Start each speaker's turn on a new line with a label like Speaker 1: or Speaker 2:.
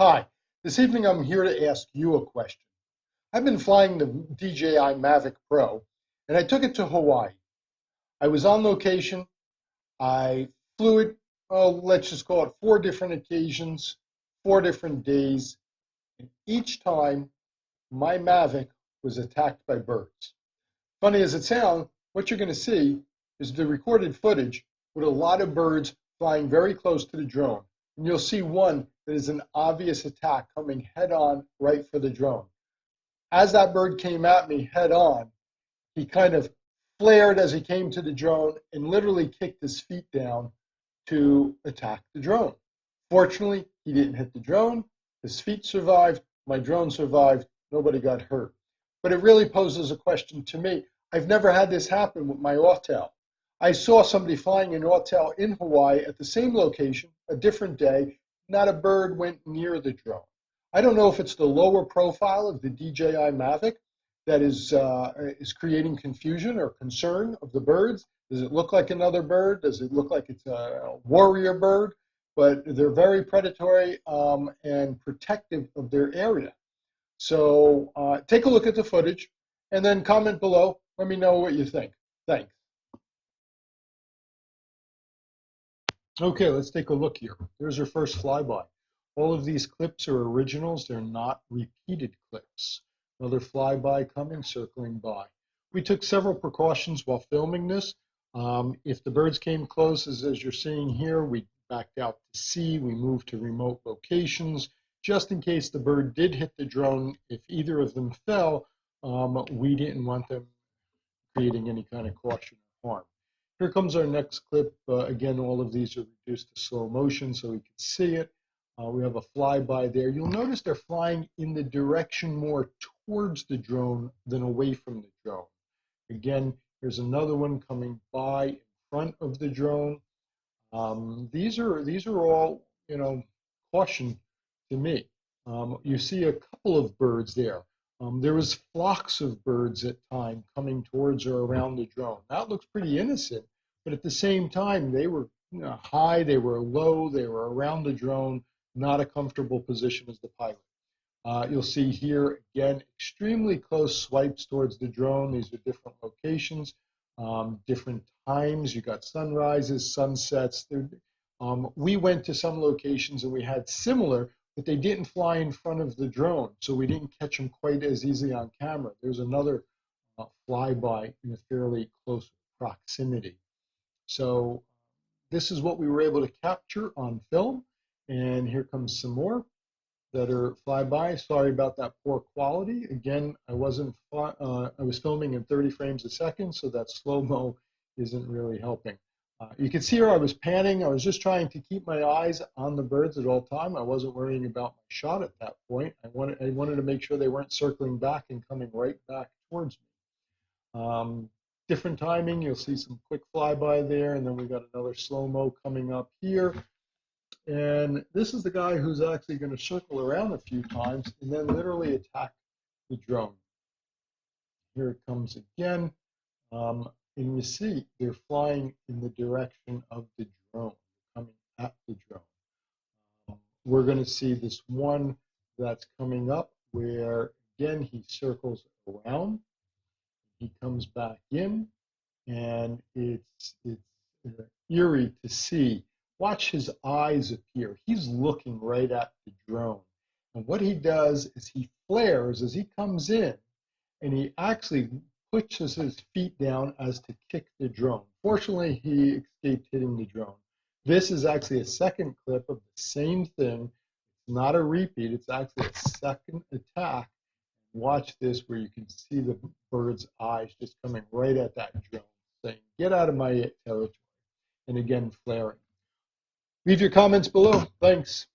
Speaker 1: Hi, this evening I'm here to ask you a question. I've been flying the DJI Mavic Pro, and I took it to Hawaii. I was on location. I flew it, let's just call it 4 different occasions, 4 different days, and each time my Mavic was attacked by birds. Funny as it sounds, what you're going to see is the recorded footage with a lot of birds flying very close to the drone. And you'll see one that is an obvious attack coming head on right for the drone. As that bird came at me head on, he kind of flared as he came to the drone and literally kicked his feet down to attack the drone. Fortunately, he didn't hit the drone. His feet survived. My drone survived. Nobody got hurt. But it really poses a question to me. I've never had this happen with my Autel. I saw somebody flying an Autel in Hawaii at the same location, a different day. Not a bird went near the drone. I don't know if it's the lower profile of the DJI Mavic that is creating confusion or concern of the birds. Does it look like another bird? Does it look like it's a warrior bird? But they're very predatory and protective of their area. So take a look at the footage and then comment below. Let me know what you think. Thanks. Okay, let's take a look here. Here's our first flyby. All of these clips are originals. They're not repeated clips. Another flyby coming, circling by. We took several precautions while filming this. If the birds came close, as you're seeing here, we backed out to sea. We moved to remote locations. Just in case the bird did hit the drone, if either of them fell, we didn't want them creating any kind of caution or harm. Here comes our next clip. Again, all of these are reduced to slow motion so we can see it. We have a flyby there. You'll notice they're flying in the direction more towards the drone than away from the drone. Again, here's another one coming by in front of the drone. These are all, caution to me. You see a couple of birds there. There was flocks of birds at time coming towards or around the drone. That looks pretty innocent, but at the same time, they were high, they were low, they were around the drone, not a comfortable position as the pilot. You'll see here, again, extremely close swipes towards the drone. These are different locations, different times. You got sunrises, sunsets. We went to some locations and we had similar, but they didn't fly in front of the drone, so we didn't catch them quite as easily on camera. There's another flyby in a fairly close proximity. So this is what we were able to capture on film, and here comes some more that are flyby. Sorry about that poor quality. Again, I was filming in 30 frames a second, so that slow-mo isn't really helping. You can see here I was panning. I was just trying to keep my eyes on the birds at all time. I wasn't worrying about my shot at that point. I wanted to make sure they weren't circling back and coming right back towards me. Different timing. You'll see some quick flyby there, and then we got another slow-mo coming up here. And this is the guy who's actually going to circle around a few times and then literally attack the drone. Here it comes again. And you see they're flying in the direction of the drone, coming at the drone. We're going to see this one that's coming up where, again, he circles around. He comes back in, and it's eerie to see. Watch his eyes appear. He's looking right at the drone. And what he does is he flares as he comes in, and he actually pushes his feet down as to kick the drone. Fortunately, he escaped hitting the drone. This is actually a second clip of the same thing. It's not a repeat. It's actually a second attack. Watch this where you can see the bird's eyes just coming right at that drone, saying, "Get out of my territory." And again, flaring. Leave your comments below. Thanks.